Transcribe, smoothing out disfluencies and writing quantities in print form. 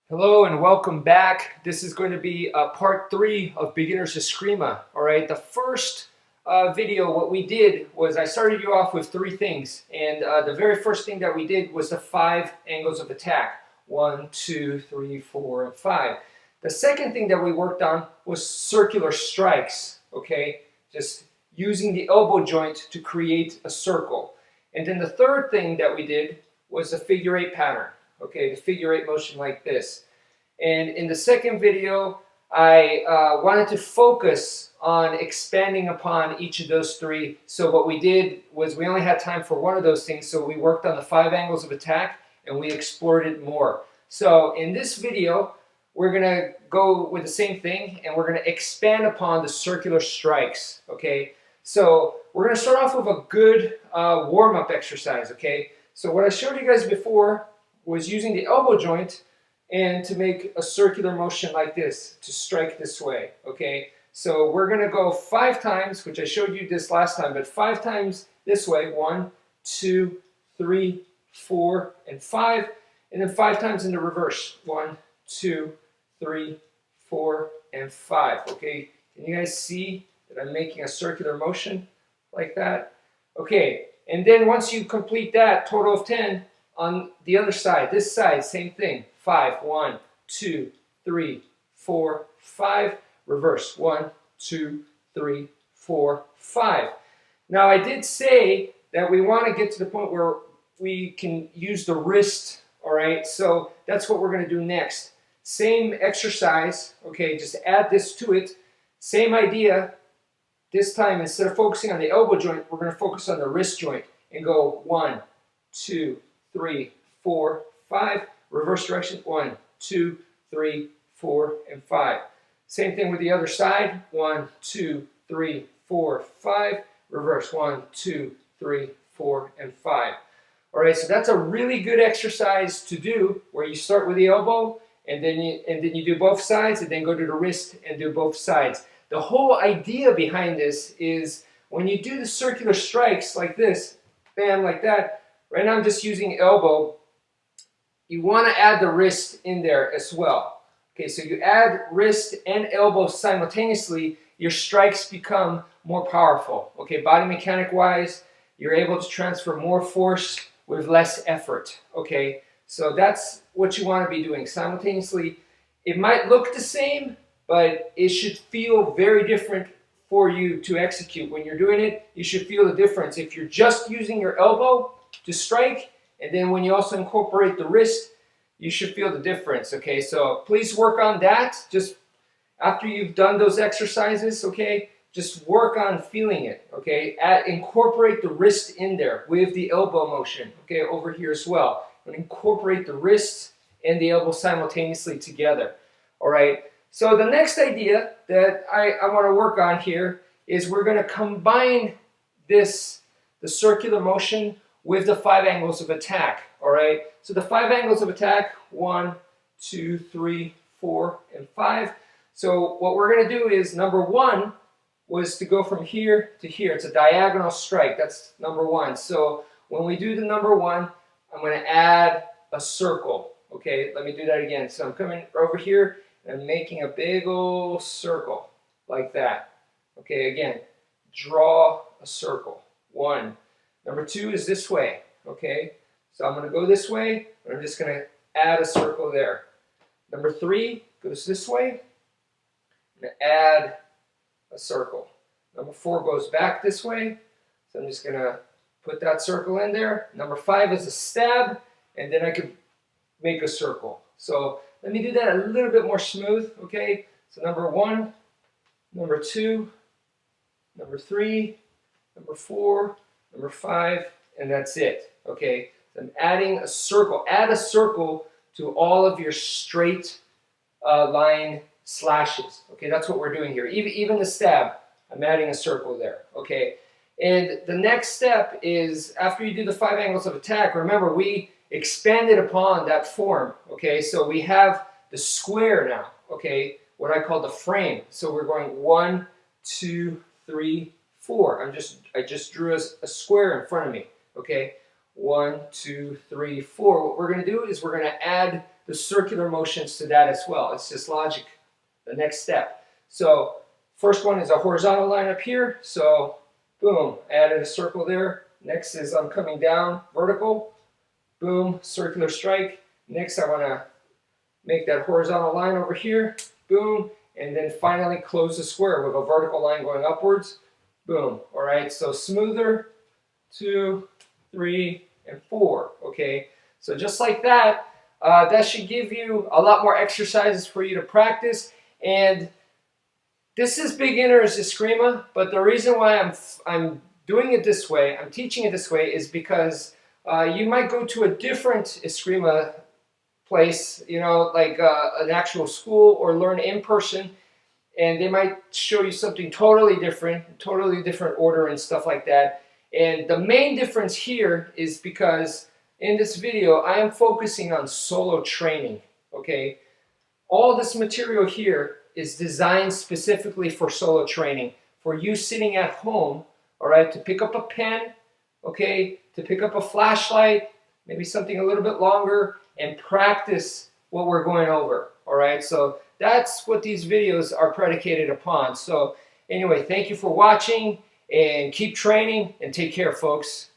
Hello and welcome back. This is going to be part 3 of Beginner's Eskrima. All right, the first video, what we did was I started you off with 3 things. And the very first thing that we did was the 5 angles of attack. 1, 2, 3, 4, and 5. The second thing that we worked on was circular strikes. Okay, just using the elbow joint to create a circle. And then the third thing that we did was a figure 8 pattern. Okay, the figure 8 motion like this. And in the second video, I wanted to focus on expanding upon each of those 3. So what we did was we only had time for one of those things, so we worked on the 5 angles of attack and we explored it more. So in this video, we're going to go with the same thing and we're going to expand upon the circular strikes. Okay, so we're going to start off with a good warm-up exercise. Okay, so what I showed you guys before was using the elbow joint and to make a circular motion like this, to strike this way, okay? So we're gonna go 5 times, which I showed you this last time, but 5 times this way, 1, 2, 3, 4, and 5, and then 5 times in the reverse, 1, 2, 3, 4, and 5, okay? Can you guys see that I'm making a circular motion like that? Okay, and then once you complete that, total of 10, on the other side, this side, same thing. 5, 1, 2, 3, 4, 5. Reverse. 1, 2, 3, 4, 5. Now I did say that we want to get to the point where we can use the wrist, all right? So that's what we're going to do next. Same exercise, okay, just add this to it. Same idea. This time, instead of focusing on the elbow joint, we're going to focus on the wrist joint and go 1, 2, 3, 4, 5. Reverse direction. 1, 2, 3, 4, and 5. Same thing with the other side. 1, 2, 3, 4, 5. Reverse. 1, 2, 3, 4, and 5. All right, so that's a really good exercise to do where you start with the elbow and then you do both sides and then go to the wrist and do both sides. The whole idea behind this is when you do the circular strikes like this, bam, like that. Right now I'm just using elbow. You want to add the wrist in there as well. Okay, so you add wrist and elbow simultaneously, your strikes become more powerful. Okay, body mechanic wise, you're able to transfer more force with less effort. Okay, so that's what you want to be doing simultaneously. It might look the same, but it should feel very different for you to execute. When you're doing it, you should feel the difference. If you're just using your elbow to strike, and then when you also incorporate the wrist, you should feel the difference, okay? So please work on that. Just after you've done those exercises, okay, just work on feeling it, okay? Incorporate the wrist in there with the elbow motion, okay, over here as well. And incorporate the wrist and the elbow simultaneously together, all right? So the next idea that I want to work on here is we're going to combine the circular motion with the 5 angles of attack, all right? So the 5 angles of attack, 1, 2, 3, 4, and 5. So what we're going to do is, number 1 was to go from here to here. It's a diagonal strike. That's number 1. So when we do the number 1, I'm going to add a circle, okay? Let me do that again. So I'm coming over here and I'm making a big old circle like that. Okay, again, draw a circle. 1. Number 2 is this way, okay? So I'm going to go this way, and I'm just going to add a circle there. Number 3 goes this way. I'm going to add a circle. Number 4 goes back this way, so I'm just going to put that circle in there. Number 5 is a stab, and then I could make a circle. So let me do that a little bit more smooth, okay? So number 1, number 2, number 3, number 4, number 5, and that's it, okay? So I'm adding a circle. Add a circle to all of your straight line slashes, okay? That's what we're doing here. Even the stab, I'm adding a circle there, okay? And the next step is, after you do the 5 angles of attack, remember we expanded upon that form, okay? So we have the square now, okay? What I call the frame. So we're going 1, 2, 3, 4. I just drew a square in front of me, okay? 1, 2, 3, 4. What we're going to do is we're going to add the circular motions to that as well. It's just logic, the next step. So first one is a horizontal line up here. So boom, added a circle there. Next is I'm coming down, vertical. Boom, circular strike. Next I want to make that horizontal line over here. Boom, and then finally close the square with a vertical line going upwards. Boom. All right, so smoother, 2, 3, and 4. Okay, so just like that, that should give you a lot more exercises for you to practice. And this is beginner's Eskrima, but the reason why I'm doing it this way, I'm teaching it this way, is because you might go to a different Eskrima place, you know, like an actual school, or learn in person, and they might show you something totally different order and stuff like that. And the main difference here is because in this video I am focusing on solo training. Okay, all this material here is designed specifically for solo training, for you sitting at home, all right, to pick up a pen, okay, to pick up a flashlight, maybe something a little bit longer, and practice what we're going over. All right, so that's what these videos are predicated upon. So anyway, thank you for watching, and keep training, and take care, folks.